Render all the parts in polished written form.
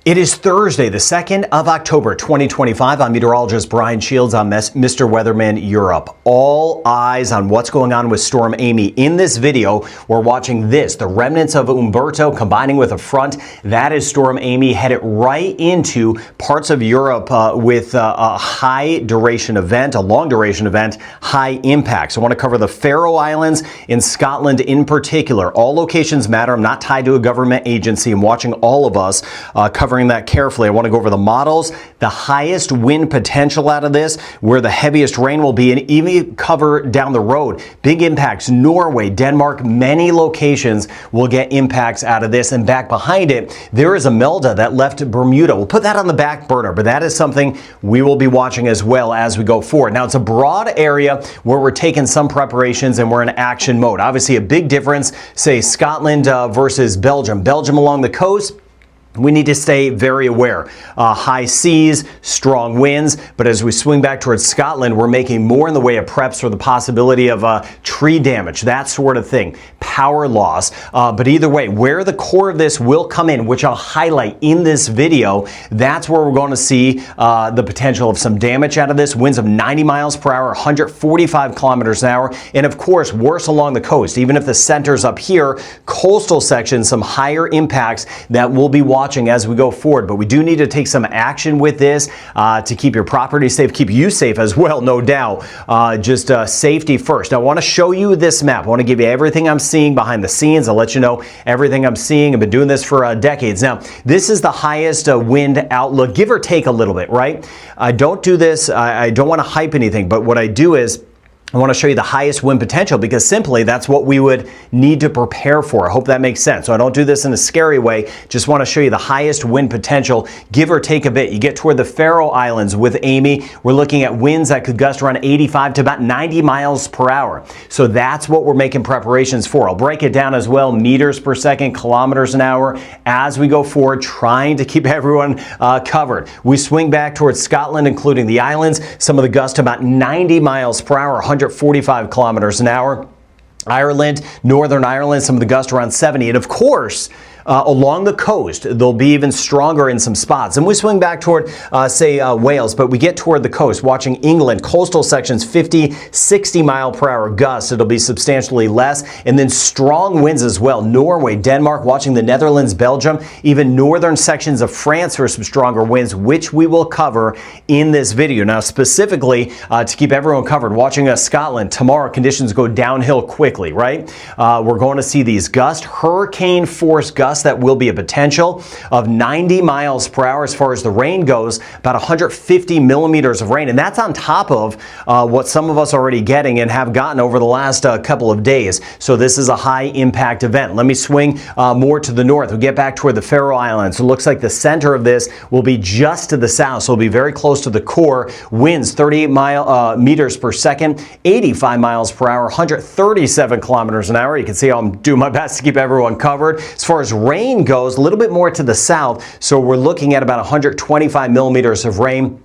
It is Thursday, the 2nd of October, 2025. I'm meteorologist Brian Shields on Mr. Weatherman Europe. All eyes on what's going on with Storm Amy. In this video, we're watching this, the remnants of Umberto combining with a front. That is Storm Amy headed right into parts of Europe with a high duration event, a long duration event, high impact. So I want to cover the Faroe Islands and Scotland in particular. All locations matter. I'm not tied to a government agency. I'm watching all of us covering that carefully. I want to go over the models, the highest wind potential out of this, where the heaviest rain will be, and even cover down the road. Big impacts, Norway, Denmark, many locations will get impacts out of this. And back behind it, there is a Melda that left Bermuda. We'll put that on the back burner, but that is something we will be watching as well as we go forward. Now, it's a broad area where we're taking some preparations and we're in action mode. Obviously, a big difference, say Scotland versus Belgium. Belgium along the coast, we need to stay very aware. High seas, strong winds, but as we swing back towards Scotland, we're making more in the way of preps for the possibility of tree damage, that sort of thing, power loss. But either way, where the core of this will come in, which I'll highlight in this video, that's where we're going to see the potential of some damage out of this. Winds of 90 miles per hour, 145 kilometers an hour, and of course, worse along the coast. Even if the center's up here, coastal sections, some higher impacts that we'll be watching as we go forward. But we do need to take some action with this to keep your property safe, keep you safe as well, no doubt. Just safety first. I want to show you this map. I want to give you everything I'm seeing behind the scenes. I'll let you know everything I'm seeing. I've been doing this for decades. Now, this is the highest wind outlook, give or take a little bit, right? I don't do this. I don't want to hype anything, but what I do is I want to show you the highest wind potential because simply that's what we would need to prepare for. I hope that makes sense. So I don't do this in a scary way. Just want to show you the highest wind potential, give or take a bit. You get toward the Faroe Islands with Amy. We're looking at winds that could gust around 85 to about 90 miles per hour. So that's what we're making preparations for. I'll break it down as well, meters per second, kilometers an hour, as we go forward, trying to keep everyone covered. We swing back towards Scotland, including the islands. Some of the gusts about 90 miles per hour, 145 kilometers an hour. Ireland, Northern Ireland, some of the gusts around 70. And of course, along the coast, they'll be even stronger in some spots. And we swing back toward, say, Wales, but we get toward the coast, watching England, coastal sections, 50, 60 mile per hour gusts. It'll be substantially less. And then strong winds as well. Norway, Denmark, watching the Netherlands, Belgium, even northern sections of France for some stronger winds, which we will cover in this video. Now, specifically, to keep everyone covered, watching Scotland, tomorrow conditions go downhill quickly, right? We're going to see these gusts, hurricane force gusts, that will be a potential of 90 miles per hour as far as the rain goes, about 150 millimeters of rain. And that's on top of what some of us are already getting and have gotten over the last couple of days. So this is a high impact event. Let me swing more to the north. We'll get back toward the Faroe Islands. So it looks like the center of this will be just to the south. So it'll be very close to the core. Winds 38 meters per second, 85 miles per hour, 137 kilometers an hour. You can see how I'm doing my best to keep everyone covered. As far as rain goes, a little bit more to the south, so we're looking at about 125 millimeters of rain,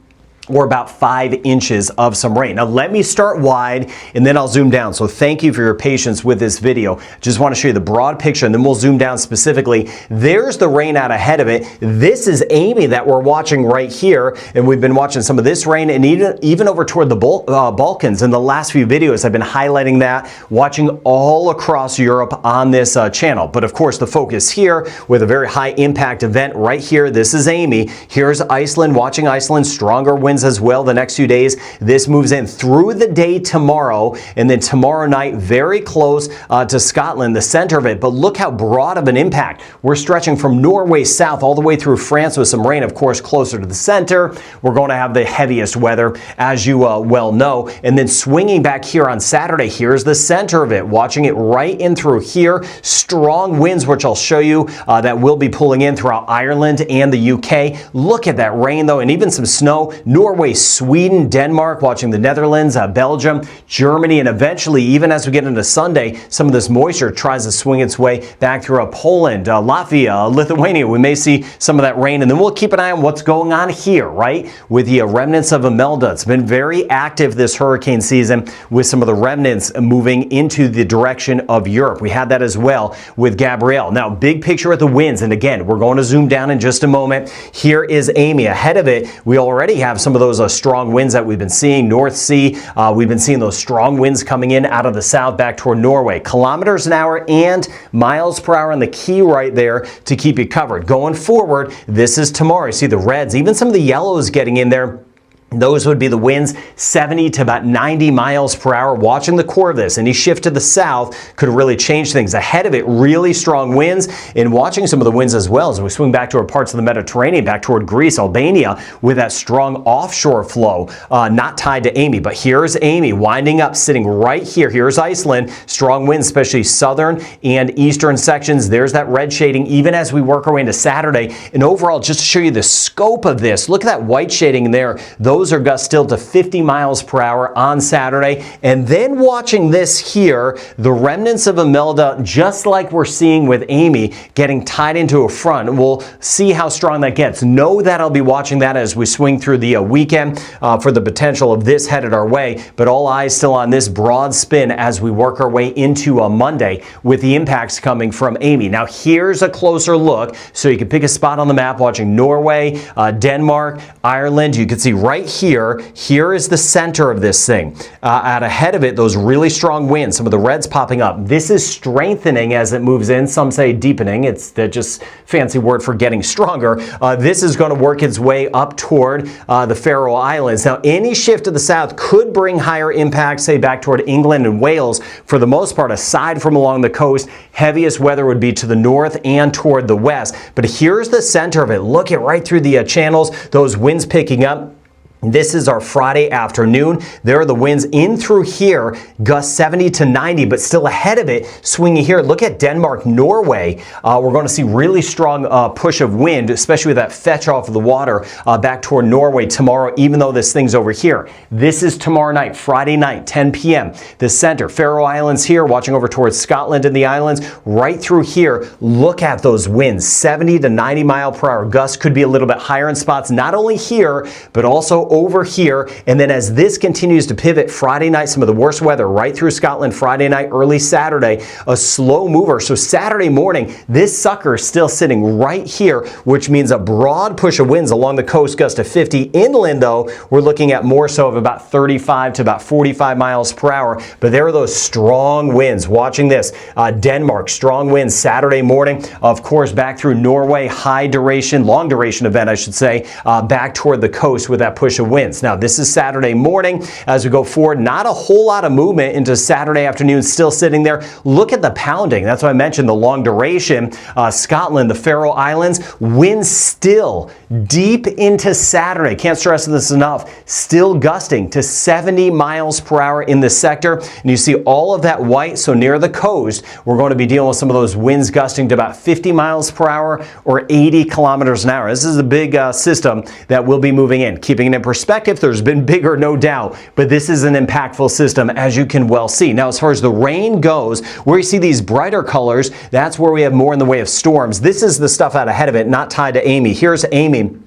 or about 5 inches of some rain. Now let me start wide and then I'll zoom down. So thank you for your patience with this video. Just want to show you the broad picture and then we'll zoom down specifically. There's the rain out ahead of it. This is Amy that we're watching right here, and we've been watching some of this rain, and even over toward the Balkans. In the last few videos I've been highlighting that, watching all across Europe on this channel. But of course the focus here with a very high impact event right here. This is Amy. Here's Iceland, watching Iceland, stronger winds as well the next few days. This moves in through the day tomorrow, and then tomorrow night very close to Scotland, the center of it. But look how broad of an impact. We're stretching from Norway south all the way through France with some rain, of course, closer to the center. We're going to have the heaviest weather, as you well know. And then swinging back here on Saturday, here's the center of it, watching it right in through here. Strong winds, which I'll show you, that will be pulling in throughout Ireland and the UK. Look at that rain, though, and even some snow. Norway, Sweden, Denmark, watching the Netherlands, Belgium, Germany, and eventually, even as we get into Sunday, some of this moisture tries to swing its way back through Poland, Latvia, Lithuania. We may see some of that rain, and then we'll keep an eye on what's going on here, right, with the remnants of Imelda. It's been very active this hurricane season with some of the remnants moving into the direction of Europe. We had that as well with Gabrielle. Now, big picture at the winds, and again, we're going to zoom down in just a moment. Here is Amy. Ahead of it, we already have some of those strong winds that we've been seeing. North Sea, we've been seeing those strong winds coming in out of the south back toward Norway. Kilometers an hour and miles per hour on the key right there to keep you covered. Going forward, this is tomorrow. You see the reds, even some of the yellows getting in there. Those would be the winds 70 to about 90 miles per hour. Watching the core of this, any shift to the south could really change things. Ahead of it, really strong winds, and watching some of the winds as well as we swing back toward parts of the Mediterranean, back toward Greece, Albania, with that strong offshore flow, not tied to Amy. But here's Amy winding up, sitting right here. Here's Iceland. Strong winds, especially southern and eastern sections. There's that red shading, even as we work our way into Saturday. And overall, just to show you the scope of this, look at that white shading there. Those are gusts still to 50 miles per hour on Saturday. And then watching this here, the remnants of Imelda, just like we're seeing with Amy, getting tied into a front. We'll see how strong that gets. Know that I'll be watching that as we swing through the weekend for the potential of this headed our way. But all eyes still on this broad spin as we work our way into a Monday with the impacts coming from Amy. Now here's a closer look so you can pick a spot on the map watching Norway, Denmark, Ireland. You can see right here is the center of this thing. Out ahead of it, those really strong winds, some of the reds popping up. This is strengthening as it moves in. Some say deepening. It's just fancy word for getting stronger. This is going to work its way up toward the Faroe Islands. Now, any shift to the south could bring higher impacts, say back toward England and Wales. For the most part, aside from along the coast, heaviest weather would be to the north and toward the west. But here's the center of it. Look at right through the channels, those winds picking up. This is our Friday afternoon. There are the winds in through here, gusts 70 to 90, but still ahead of it, swinging here. Look at Denmark, Norway. We're going to see really strong push of wind, especially with that fetch off of the water back toward Norway tomorrow, even though this thing's over here. This is tomorrow night, Friday night, 10 p.m. The center, Faroe Islands here, watching over towards Scotland and the islands. Right through here, look at those winds, 70 to 90 mile per hour gusts. Could be a little bit higher in spots, not only here, but also over here. And then as this continues to pivot Friday night, some of the worst weather right through Scotland Friday night, early Saturday, a slow mover. So Saturday morning, this sucker is still sitting right here, which means a broad push of winds along the coast, gust to 50. Inland though, we're looking at more so of about 35 to about 45 miles per hour. But there are those strong winds. Watching this, Denmark, strong winds Saturday morning. Of course, back through Norway, high duration, long duration event, I should say, back toward the coast with that push of winds. Now, this is Saturday morning. As we go forward, not a whole lot of movement into Saturday afternoon, still sitting there. Look at the pounding. That's why I mentioned the long duration. Scotland, the Faroe Islands, winds still deep into Saturday. Can't stress this enough. Still gusting to 70 miles per hour in this sector. And you see all of that white. So near the coast, we're going to be dealing with some of those winds gusting to about 50 miles per hour or 80 kilometers an hour. This is a big system that will be moving in. Keeping it in perspective, there's been bigger, no doubt, but this is an impactful system, as you can well see. Now, as far as the rain goes, where you see these brighter colors, that's where we have more in the way of storms. This is the stuff out ahead of it, not tied to Amy. Here's Amy.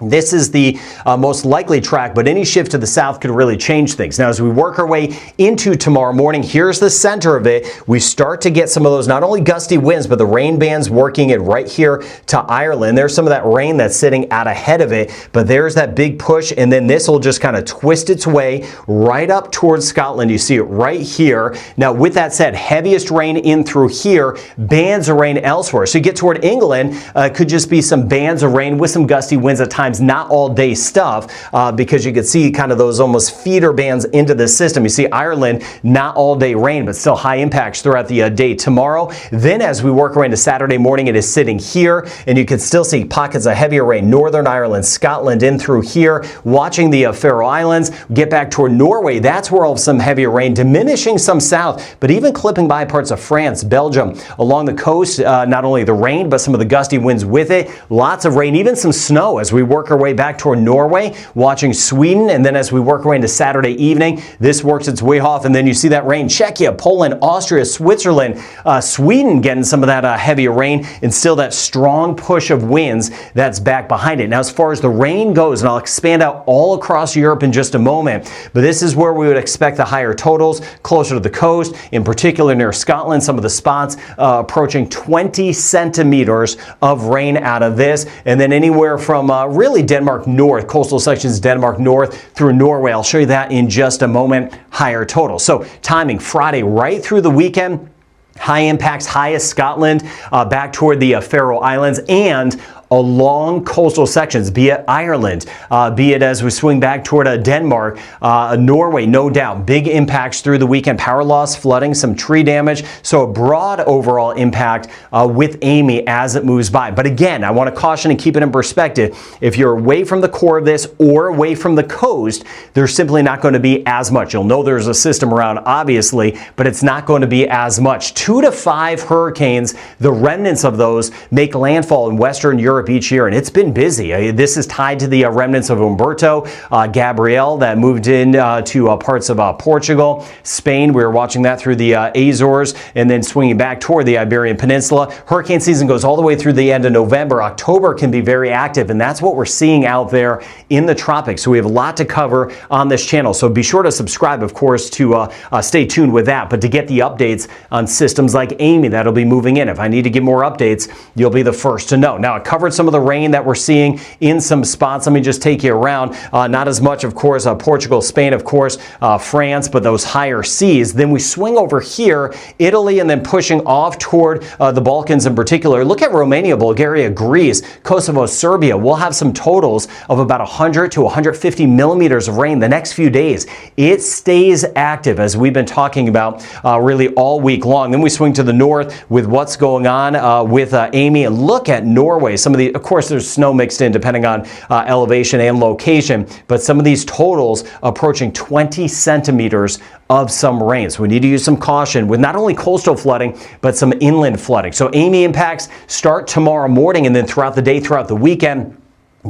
This is the most likely track, but any shift to the south could really change things. Now, as we work our way into tomorrow morning, here's the center of it. We start to get some of those not only gusty winds, but the rain bands working it right here to Ireland. There's some of that rain that's sitting out ahead of it, but there's that big push, and then this will just kind of twist its way right up towards Scotland. You see it right here. Now, with that said, heaviest rain in through here, bands of rain elsewhere. So you get toward England, could just be some bands of rain with some gusty winds at times. Not all day stuff, because you could see kind of those almost feeder bands into the system. You see Ireland, not all day rain, but still high impacts throughout the day tomorrow. Then as we work our way into Saturday morning, it is sitting here, and you can still see pockets of heavier rain. Northern Ireland, Scotland in through here. Watching the Faroe Islands, get back toward Norway. That's where all some heavier rain, diminishing some south, but even clipping by parts of France, Belgium, along the coast. Not only the rain, but some of the gusty winds with it. Lots of rain, even some snow as we work work our way back toward Norway, watching Sweden, and then as we work our way into Saturday evening, this works its way off, and then you see that rain. Czechia, Poland, Austria, Switzerland, Sweden getting some of that heavier rain, and still that strong push of winds that's back behind it. Now, as far as the rain goes, and I'll expand out all across Europe in just a moment, but this is where we would expect the higher totals, closer to the coast, in particular near Scotland, some of the spots approaching 20 centimeters of rain out of this, and then anywhere from really Denmark north, coastal sections Denmark north through Norway. I'll show you that in just a moment, higher total. So timing Friday right through the weekend, high impacts, highest Scotland, back toward the Faroe Islands, and along coastal sections, be it Ireland, be it as we swing back toward Denmark, Norway, no doubt. Big impacts through the weekend. Power loss, flooding, some tree damage. So a broad overall impact with Amy as it moves by. But again, I want to caution and keep it in perspective. If you're away from the core of this or away from the coast, there's simply not going to be as much. You'll know there's a system around, obviously, but it's not going to be as much. 2 to 5 hurricanes, the remnants of those, make landfall in Western Europe each year, and it's been busy. This is tied to the remnants of Umberto, Gabrielle, that moved in to parts of Portugal, Spain. We were watching that through the Azores, and then swinging back toward the Iberian Peninsula. Hurricane season goes all the way through the end of November. October can be very active, and that's what we're seeing out there in the tropics. So we have a lot to cover on this channel. So be sure to subscribe, of course, to stay tuned with that. But to get the updates on systems like Amy that'll be moving in, if I need to give more updates, you'll be the first to know. Now, I covered some of the rain that we're seeing in some spots. Let me just take you around. Not as much, of course, Portugal, Spain, of course, France, but those higher seas. Then we swing over here, Italy, and then pushing off toward the Balkans in particular. Look at Romania, Bulgaria, Greece, Kosovo, Serbia. We'll have some totals of about 100 to 150 millimeters of rain the next few days. It stays active, as we've been talking about really all week long. Then we swing to the north with what's going on with Amy, and look at Norway. Some of the, of course, there's snow mixed in depending on elevation and location, but some of these totals approaching 20 centimeters of some rain. So we need to use some caution with not only coastal flooding, but some inland flooding. So Amy impacts start tomorrow morning and then throughout the day, throughout the weekend.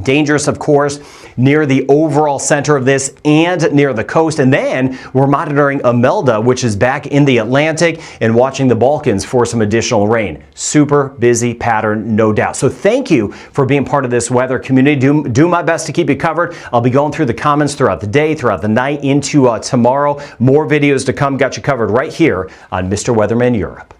Dangerous, of course, near the overall center of this and near the coast. And then we're monitoring Imelda, which is back in the Atlantic, and watching the Balkans for some additional rain. Super busy pattern, no doubt. So thank you for being part of this weather community. Do my best to keep you covered. I'll be going through the comments throughout the day, throughout the night, into tomorrow. More videos to come. Got you covered right here on Mr. Weatherman Europe.